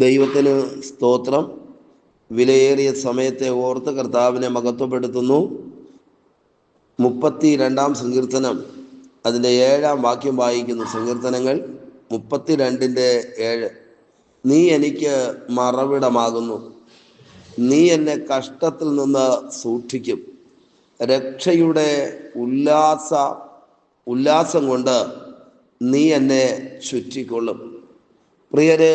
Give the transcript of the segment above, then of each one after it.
ദൈവത്തിന് സ്തോത്രം. വിലയേറിയ സമയത്തെ ഓർത്ത് കർത്താവിനെ മഹത്വപ്പെടുത്തുന്നു. 32-ാം സങ്കീർത്തനം അതിൻ്റെ 7-ാം വാക്യം വായിക്കുന്നു. സങ്കീർത്തനങ്ങൾ 32-7. നീ എനിക്ക് മറവിടമാകുന്നു, നീ എന്നെ കഷ്ടത്തിൽ നിന്ന് സൂക്ഷിക്കും, രക്ഷയുടെ ഉല്ലാസം കൊണ്ട് നീ എന്നെ ചുറ്റിക്കൊള്ളും. പ്രിയരെ,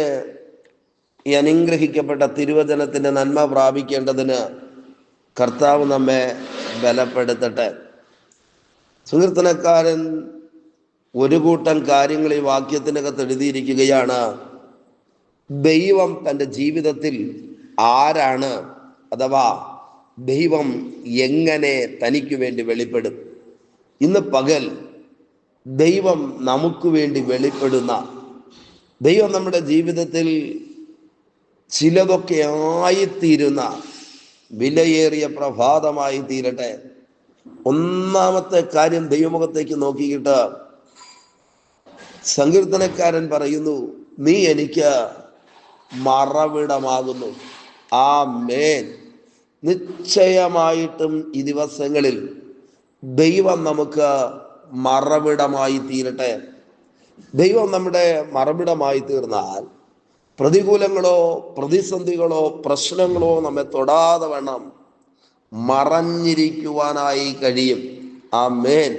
ഈ അനുഗ്രഹിക്കപ്പെട്ട തിരുവചനത്തിൻ്റെ നന്മ പ്രാപിക്കേണ്ടതിന് കർത്താവ് നമ്മെ ബലപ്പെടുത്തട്ടെ. സങ്കീർത്തനക്കാരൻ ഒരു കൂട്ടം കാര്യങ്ങൾ ഈ വാക്യത്തിനകത്ത് എഴുതിയിരിക്കുകയാണ്. ദൈവം തൻ്റെ ജീവിതത്തിൽ ആരാണ്, അഥവാ ദൈവം എങ്ങനെ തനിക്ക് വേണ്ടി വെളിപ്പെടും. ഇന്ന് പകൽ ദൈവം നമുക്ക് വേണ്ടി വെളിപ്പെടുന്ന ദൈവം നമ്മുടെ ജീവിതത്തിൽ ചിലതൊക്കെ ആയിത്തീരുന്ന വിലയേറിയ പ്രഭാതമായി തീരട്ടെ. ഒന്നാമത്തെ കാര്യം, ദൈവമുഖത്തേക്ക് നോക്കിയിട്ട് സങ്കീർത്തനക്കാരൻ പറയുന്നു, നീ എനിക്ക് മറവിടമാകുന്നു. ആമേൻ. നിശ്ചയമായിട്ടും ഈ ദിവസങ്ങളിൽ ദൈവം നമുക്ക് മറവിടമായി തീരട്ടെ. ദൈവം നമ്മുടെ മറവിടമായി തീർന്നാൽ പ്രതികൂലങ്ങളോ പ്രതിസന്ധികളോ പ്രശ്നങ്ങളോ നമ്മെ തൊടാതെ വേണം മറഞ്ഞിരിക്കുവാനായി കഴിയും. ആമേൻ.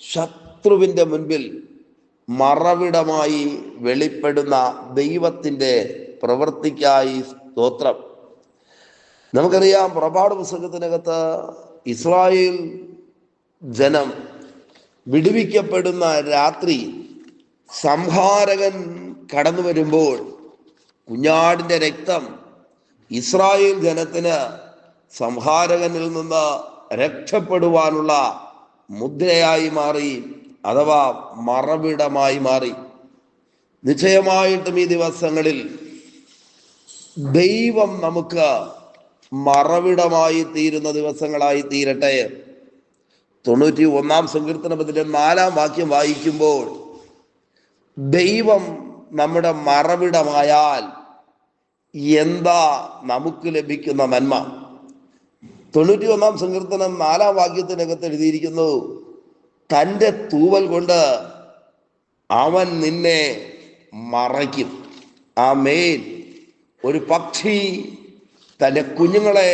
ശത്രുവിൻ്റെ മുൻപിൽ മറവിടമായി വെളിപ്പെടുന്ന ദൈവത്തിൻ്റെ പ്രവൃത്തിക്കായി സ്തോത്രം. നമുക്കറിയാം, പുറപ്പാട് പുസ്തകത്തിനകത്ത് ഇസ്രായേൽ ജനം വിടുവിക്കപ്പെടുന്ന രാത്രി സംഹാരകൻ കടന്നു വരുമ്പോൾ കുഞ്ഞാടിൻ്റെ രക്തം ഇസ്രായേൽ ജനത്തിന് സംഹാരകനിൽ നിന്ന് രക്ഷപ്പെടുവാനുള്ള മുദ്രയായി മാറി, അഥവാ മറവിടമായി മാറി. നിശ്ചയമായിട്ടും ഈ ദിവസങ്ങളിൽ ദൈവം നമുക്ക് മറവിടമായി തീരുന്ന ദിവസങ്ങളായി തീരട്ടെ. 91-ാം സങ്കീർത്തനത്തിലെ 4-ാം വാക്യം വായിക്കുമ്പോൾ ദൈവം നമ്മുടെ മറവിടമായാൽ എന്താ നമുക്ക് ലഭിക്കുന്ന നന്മ. 91-ാം സങ്കീർത്തനം 4-ാം വാക്യത്തിനകത്ത് എഴുതിയിരിക്കുന്നു, തൻ്റെ തൂവൽ കൊണ്ട് അവൻ നിന്നെ മറയ്ക്കും. ആമേൻ. ഒരു പക്ഷി തൻ്റെ കുഞ്ഞുങ്ങളെ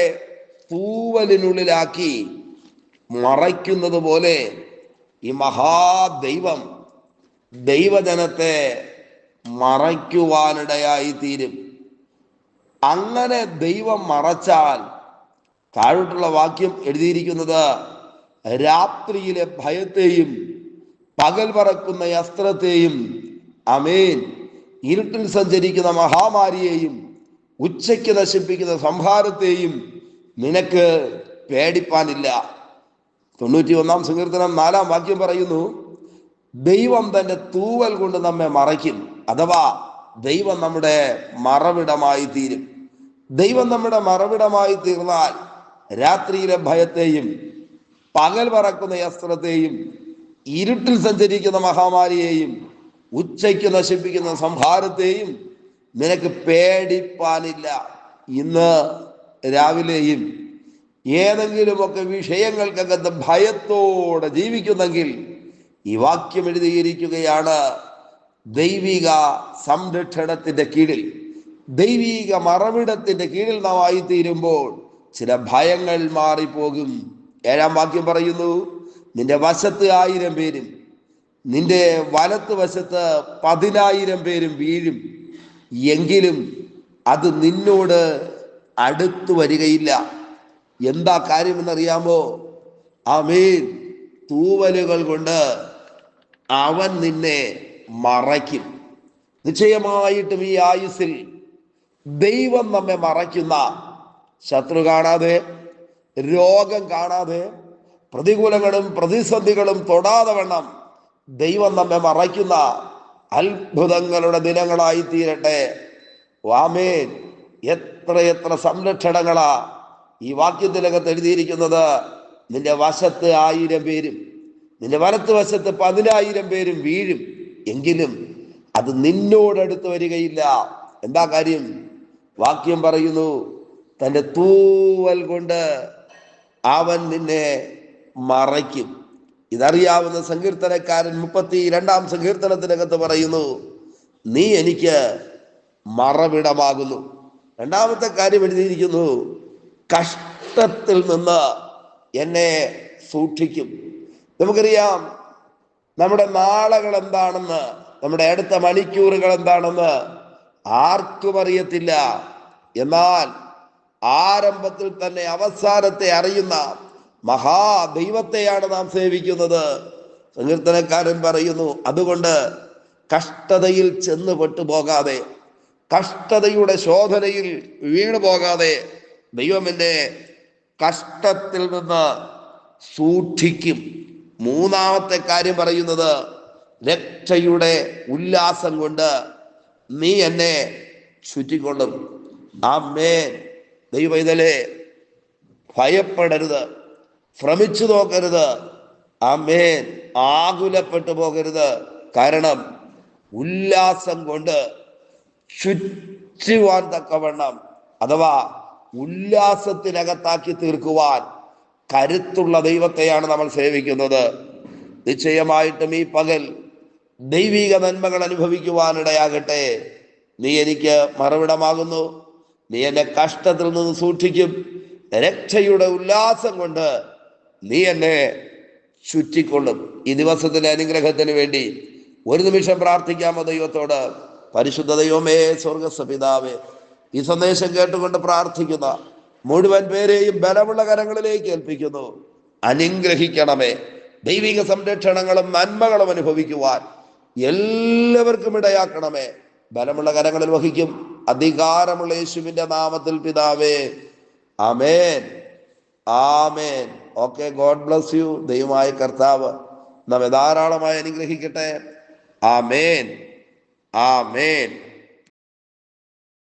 തൂവലിനുള്ളിലാക്കി മറയ്ക്കുന്നത് പോലെ ഈ മഹാദൈവം ദൈവജനത്തെ മറയ്ക്കുവാനിടയായി തീരും. അങ്ങനെ ദൈവം മറച്ചാൽ, താഴോട്ടുള്ള വാക്യം എഴുതിയിരിക്കുന്നത്, രാത്രിയിലെ ഭയത്തെയും പകൽ പറക്കുന്ന അസ്ത്രത്തെയും, ആമേൻ, ഇരുട്ടിൽ സഞ്ചരിക്കുന്ന മഹാമാരിയെയും ഉച്ചയ്ക്ക് നശിപ്പിക്കുന്ന സംഹാരത്തെയും നിനക്ക് പേടിപ്പാനില്ല. 91-ാം സങ്കീർത്തനം 4-ാം വാക്യം പറയുന്നു, ദൈവം തൻ്റെ തൂവൽ കൊണ്ട് നമ്മെ മറയ്ക്കും, അഥവാ ദൈവം നമ്മുടെ മറവിടമായി തീരും. ദൈവം നമ്മുടെ മറവിടമായി തീർന്നാൽ രാത്രിയിലെ ഭയത്തെയും പകൽ പറക്കുന്ന അസ്ത്രത്തെയും ഇരുട്ടിൽ സഞ്ചരിക്കുന്ന മഹാമാരിയെയും ഉച്ചയ്ക്ക് നശിപ്പിക്കുന്ന സംഹാരത്തെയും നിനക്ക് പേടിപ്പാനില്ല. ഇന്ന് രാവിലെയും ഏതെങ്കിലുമൊക്കെ വിഷയങ്ങൾക്കകത്ത് ഭയത്തോടെ ജീവിക്കുന്നെങ്കിൽ ഈ വാക്യം എഴുതിയിരിക്കുകയാണ്, ദൈവിക സംരക്ഷണത്തിൻ്റെ കീഴിൽ, ദൈവിക മറവിടത്തിൻ്റെ കീഴിൽ നാം ആയിത്തീരുമ്പോൾ ചില ഭയങ്ങൾ മാറിപ്പോകും. 7-ാം വാക്യം പറയുന്നു, നിന്റെ വശത്ത് 1000 പേരും നിന്റെ വലത്ത് വശത്ത് 10,000 പേരും വീഴും, എങ്കിലും അത് നിന്നോട് അടുത്തു വരികയില്ല. എന്താ കാര്യമെന്നറിയാമോ? ആമേൻ. തൂവലുകൾ കൊണ്ട് അവൻ നിന്നെ മറയ്ക്കും. നിശ്ചയമായിട്ടും ഈ ആയുസ്സിൽ ദൈവം നമ്മെ മറയ്ക്കുന്ന, ശത്രു കാണാതെ, രോഗം കാണാതെ, പ്രതികൂലങ്ങളും പ്രതിസന്ധികളും തൊടാതെ വണ്ണം ദൈവം നമ്മെ മറയ്ക്കുന്ന അത്ഭുതങ്ങളുടെ ദിനങ്ങളായി തീരട്ടെ. ആമേൻ. എത്ര സംരക്ഷണങ്ങളാ ഈ വാക്യത്തിനകത്ത് എഴുതിയിരിക്കുന്നത്. നിന്റെ വശത്ത് 1000 പേരും നിന്റെ വലത്ത് വശത്ത് 10,000 പേരും വീഴും, എങ്കിലും അത് നിന്നോടടുത്ത് വരികയില്ല. എന്താ കാര്യം? വാക്യം പറയുന്നു, തൻ്റെ തൂവൽ കൊണ്ട് അവൻ നിന്നെ മറയ്ക്കും. ഇതറിയാവുന്ന സങ്കീർത്തനക്കാരൻ 32-ാം സങ്കീർത്തനത്തിനകത്ത് പറയുന്നു, നീ എനിക്ക് മറവിടമാകുന്നു. രണ്ടാമത്തെ കാര്യം എഴുതിയിരിക്കുന്നു, കഷ്ടത്തിൽ നിന്ന് എന്നെ സൂക്ഷിക്കും. നമുക്കറിയാം നമ്മുടെ നാളുകൾ എന്താണെന്ന്, നമ്മുടെ അടുത്ത മണിക്കൂറുകൾ എന്താണെന്ന് ആർക്കും അറിയത്തില്ല. എന്നാൽ ആരംഭത്തിൽ തന്നെ അവസാനത്തെ അറിയുന്ന മഹാദൈവത്തെയാണ് നാം സേവിക്കുന്നത്. സങ്കീർത്തനക്കാരൻ പറയുന്നു, അതുകൊണ്ട് കഷ്ടതയിൽ ചെന്ന് പെട്ടുപോകാതെ, കഷ്ടതയുടെ ശോധനയിൽ വീണു പോകാതെ ദൈവം എന്നെ കഷ്ടത്തിൽ നിന്ന് സൂക്ഷിക്കും. മൂന്നാമത്തെ കാര്യം പറയുന്നത്, രക്ഷയുടെ ഉല്ലാസം കൊണ്ട് നീ എന്നെ ചുറ്റിക്കൊള്ളും. ആമേൻ. ദൈവമേ, ഭയപ്പെടരുത്, ഭ്രമിച്ചു നോക്കരുത്. ആമേൻ. ആകുലപ്പെട്ടു പോകരുത്. കാരണം ഉല്ലാസം കൊണ്ട് ചുറ്റുവാൻ തക്കവണ്ണം, അഥവാ ഉല്ലാസത്തിനകത്താക്കി തീർക്കുവാൻ കരുത്തുള്ള ദൈവത്തെയാണ് നമ്മൾ സേവിക്കുന്നത്. നിശ്ചയമായിട്ടും ഈ പകൽ ദൈവിക നന്മകൾ അനുഭവിക്കുവാനിടയാകട്ടെ. നീ എനിക്ക് മറവിടമാകുന്നു, നീ എന്നെ കഷ്ടത്തിൽ നിന്ന് സൂക്ഷിക്കും, രക്ഷയുടെ ഉല്ലാസം കൊണ്ട് നീ എന്നെ ചുറ്റിക്കൊള്ളും. ഈ ദിവസത്തിലെ അനുഗ്രഹത്തിന് വേണ്ടി ഒരു നിമിഷം പ്രാർത്ഥിക്കാമോ ദൈവത്തോട്? പരിശുദ്ധ ദൈവമേ, സ്വർഗ്ഗസ്ഥ പിതാവേ, ഈ സന്ദേശം കേട്ടുകൊണ്ട് പ്രാർത്ഥിക്കുന്ന മുഴുവൻ പേരെയും ബലമുള്ള കരങ്ങളിലേക്ക് ഏൽപ്പിക്കുന്നു. അനുഗ്രഹിക്കണമേ. ദൈവിക സംരക്ഷണങ്ങളും നന്മകളും അനുഭവിക്കുവാൻ എല്ലാവർക്കും ഇടയാക്കണമേ. ബലമുള്ള കരങ്ങളിൽ വഹിക്കും അധികാരമുള്ള യേശുവിന്റെ നാമത്തിൽ പിതാവേ, ആമേൻ, ആമേൻ. Okay, God bless you. ദൈവമായ കർത്താവ് നമ്മെ ധാരാളമായി അനുഗ്രഹിക്കട്ടെ. ആമേൻ, ആമേൻ.